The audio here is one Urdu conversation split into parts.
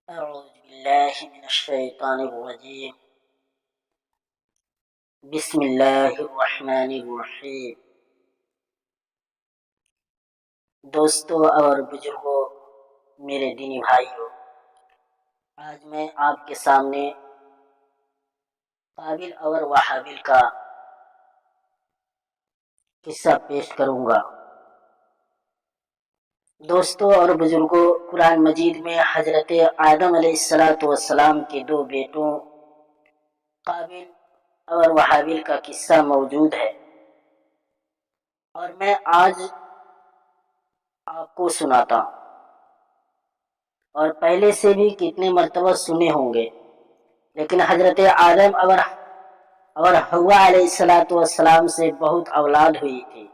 أعوذ بالله من الشيطان الرجيم. بسم الله الرحمن الرحیم. دوستو اور بزرگوں، میرے دینی بھائیوں، آج میں آپ کے سامنے قابل اور وحابل کا قصہ پیش کروں گا. دوستو اور بزرگوں، قرآن مجید میں حضرت آدم علیہ السلام کے دو بیٹوں قابل اور وحابل کا قصہ موجود ہے، اور میں آج آپ کو سناتا ہوں، اور پہلے سے بھی کتنے مرتبہ سنے ہوں گے. لیکن حضرت آدم اور حوا علیہ السلام سے بہت اولاد ہوئی تھی.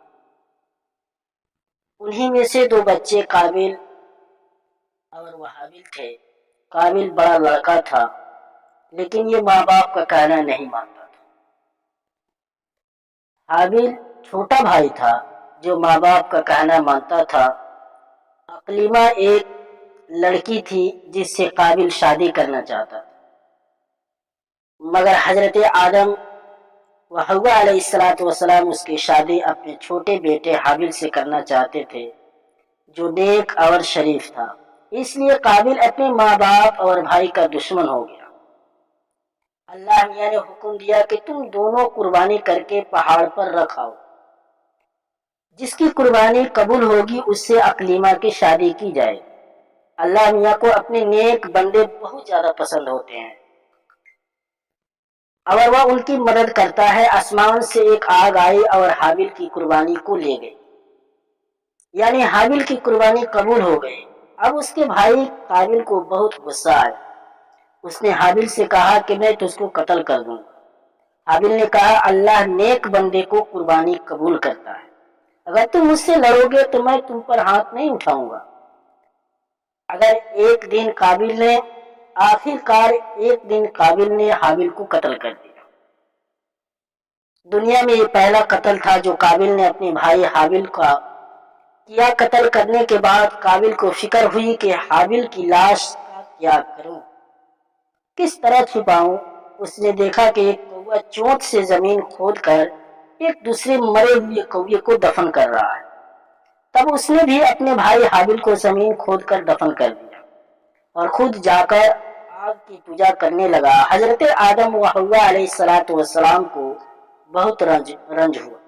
انہی میں سے دو بچے قابل اور وحابل تھے. قابل بڑا لڑکا تھا، لیکن یہ ماں باپ کا کہنا نہیں مانتا تھا. حابل چھوٹا بھائی تھا جو ماں باپ کا کہنا مانتا تھا. اقلیمہ ایک لڑکی تھی جس سے قابل شادی کرنا چاہتا تھا، مگر حضرت آدم و حوا علیہ السلام اس کی شادی اپنے چھوٹے بیٹے حابل سے کرنا چاہتے تھے، جو نیک اور شریف تھا. اس لیے قابل اپنے ماں باپ اور بھائی کا دشمن ہو گیا. اللہ میاں نے حکم دیا کہ تم دونوں قربانی کر کے پہاڑ پر رکھاؤ. جس کی قربانی قبول ہوگی اس سے اقلیمہ کی شادی کی جائے. اللہ میاں کو اپنے نیک بندے بہت زیادہ پسند ہوتے ہیں، اور وہ ان کی مدد کرتا ہے. آسمان سے ایک آگ آئی اور حابل کی قربانی کو لے گئی، یعنی حابل کی قربانی قبول ہو گئی. اب اس کے بھائی قابل کو بہت غصہ آیا. اس نے حابل سے کہا کہ میں تجھ کو قتل کر دوں گا. حابل نے کہا اللہ نیک بندے کو قربانی قبول کرتا ہے، اگر تم مجھ سے لڑو گے تو میں تم پر ہاتھ نہیں اٹھاؤں گا. آخر ایک دن قابل نے حابل کو قتل کر دیا. دنیا میں یہ پہلا قتل تھا جو قابل نے اپنے بھائی حابل کا کیا. قتل کرنے کے بعد قابل کو فکر ہوئی کہ حابل کی لاش کا کیا کروں، کس طرح چھپاؤں. اس نے دیکھا کہ ایک کوہ چونچ سے زمین کھود کر ایک دوسرے مرے ہوئے کوے کو دفن کر رہا ہے. تب اس نے بھی اپنے بھائی حابل کو زمین کھود کر دفن کر دیا اور خود جا کر آگ کی پوجا کرنے لگا. حضرت آدم و حوا علیہ السلام کو بہت رنج ہوا.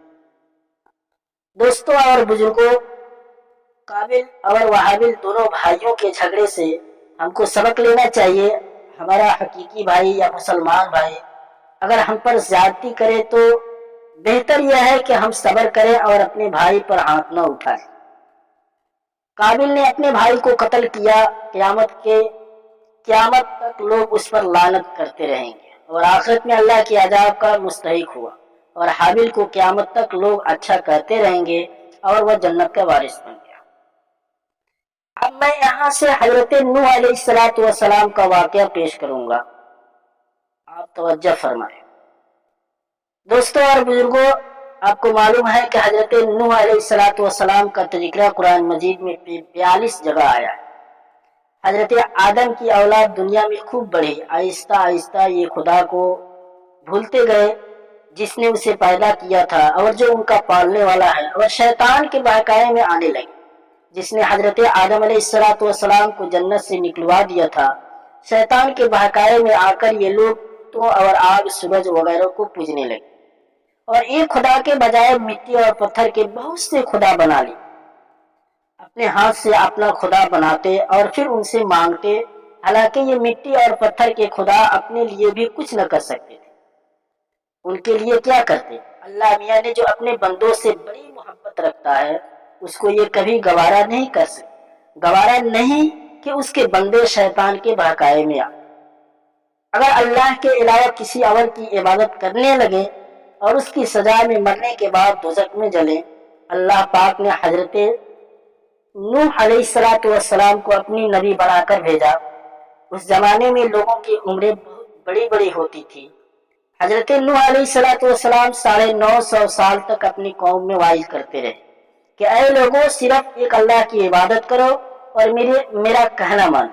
دوستوں اور بزرگوں، قابل اور وحابل دونوں بھائیوں کے جھگڑے سے ہم کو سبق لینا چاہیے. ہمارا حقیقی بھائی یا مسلمان بھائی اگر ہم پر زیادتی کرے تو بہتر یہ ہے کہ ہم صبر کریں اور اپنے بھائی پر ہاتھ نہ اٹھائیں. قابل نے اپنے بھائی کو قتل کیا. قیامت تک لوگ اس پر لعنت کرتے رہیں گے اور آخرت میں اللہ کے عذاب کا مستحق ہوا. اور حابل کو قیامت تک لوگ اچھا کہتے رہیں گے اور وہ جنت کا وارث بن گیا. اب میں یہاں سے حضرت نوح علیہ السلام کا واقعہ پیش کروں گا، آپ توجہ فرمائیں. دوستوں اور بزرگوں، آپ کو معلوم ہے کہ حضرت نوح علیہ السلام کا تذکرہ قرآن مجید میں 42 جگہ آیا ہے. حضرت آدم کی اولاد دنیا میں خوب بڑھی. آہستہ آہستہ یہ خدا کو بھولتے گئے جس نے اسے پیدا کیا تھا اور جو ان کا پالنے والا ہے، اور شیطان کے بہکاوے میں آنے لگے جس نے حضرت آدم علیہ السلام کو جنت سے نکلوا دیا تھا. شیطان کے بہکاوے میں آ کر یہ لوگ تو اور آگ، سورج وغیرہ کو پوجنے لگے اور ایک خدا کے بجائے مٹی اور پتھر کے بہت سے خدا بنا لی. اپنے ہاتھ سے اپنا خدا بناتے اور پھر ان سے مانگتے، حالانکہ یہ مٹی اور پتھر کے خدا اپنے لیے بھی کچھ نہ کر سکتے تھے. ان کے لیے کیا کرتے؟ اللہ میاں نے جو اپنے بندوں سے بڑی محبت رکھتا ہے اس کو یہ کبھی گوارا نہیں کر سکتے، گوارا نہیں کہ اس کے بندے شیطان کے بہکاوے میں آئے. اگر اللہ کے علاوہ کسی اور کی عبادت کرنے لگے اور اس کی سزا میں مرنے کے بعد دوزخ میں جلیں. اللہ پاک نے حضرت نوح علیہ السلام کو اپنی نبی بنا کر بھیجا. اس زمانے میں لوگوں کی عمریں بہت بڑی بڑی ہوتی تھی. حضرت نوح علیہ السلام 950 سال تک اپنی قوم میں وعظ کرتے رہے کہ اے لوگوں، صرف ایک اللہ کی عبادت کرو اور میرا کہنا مانو.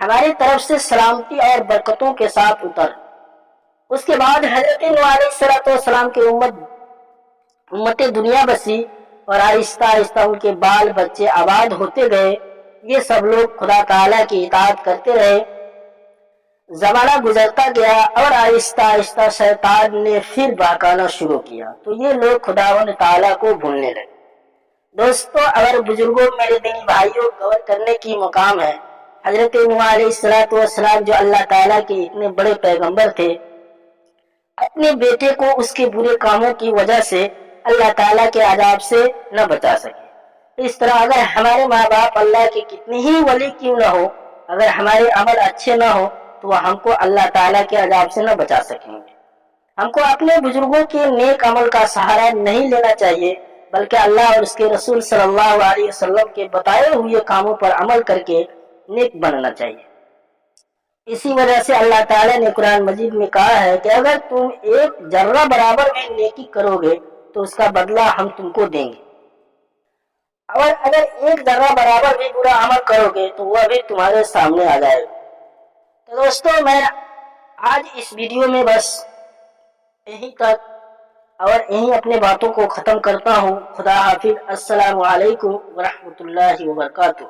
ہماری طرف سے سلامتی اور برکتوں کے ساتھ اتر۔ اس کے بعد حضرت نوح علیہ السلام کی امت دنیا بسی اور آہستہ آہستہ ان کے بال بچے آباد ہوتے گئے۔ یہ سب لوگ خدا تعالیٰ کی اطاعت کرتے رہے۔ زمانہ گزرتا گیا اور آہستہ آہستہ شیطان نے پھر بہکانا شروع کیا، تو یہ لوگ خداوند تعالیٰ کو بھولنے لگے۔ دوستو، اگر بزرگوں، میرے دینی بھائیوں، غور کرنے کی مقام ہے، حضرت نوح علیہ السلام جو اللہ تعالیٰ کے اتنے بڑے پیغمبر تھے، اپنے بیٹے کو اس کے برے کاموں کی وجہ سے اللہ تعالیٰ کے عذاب سے نہ بچا سکے۔ اس طرح اگر ہمارے ماں باپ اللہ کے کتنے ہی ولی کیوں نہ ہو، اگر ہمارے عمل اچھے نہ ہو تو وہ ہم کو اللہ تعالیٰ کے عذاب سے نہ بچا سکیں گے۔ ہم کو اپنے بزرگوں کے نیک عمل کا سہارا نہیں لینا چاہیے، بلکہ اللہ اور اس کے رسول صلی اللہ علیہ وسلم کے بتائے ہوئے کاموں پر عمل کر کے نیک بننا چاہیے۔ اسی وجہ سے اللہ تعالیٰ نے قرآن مجید میں کہا ہے کہ اگر تم ایک ذرہ برابر میں نیکی کرو گے تو اس کا بدلہ ہم تم کو دیں گے، اور اگر ایک ذرہ برابر بھی برا عمل کرو گے تو وہ بھی تمہارے سامنے آ جائے گا۔ تو دوستو، میں آج اس ویڈیو میں بس یہیں تک اور یہیں اپنے باتوں کو ختم کرتا ہوں۔ خدا حافظ۔ السلام علیکم ورحمۃ اللہ وبرکاتہ۔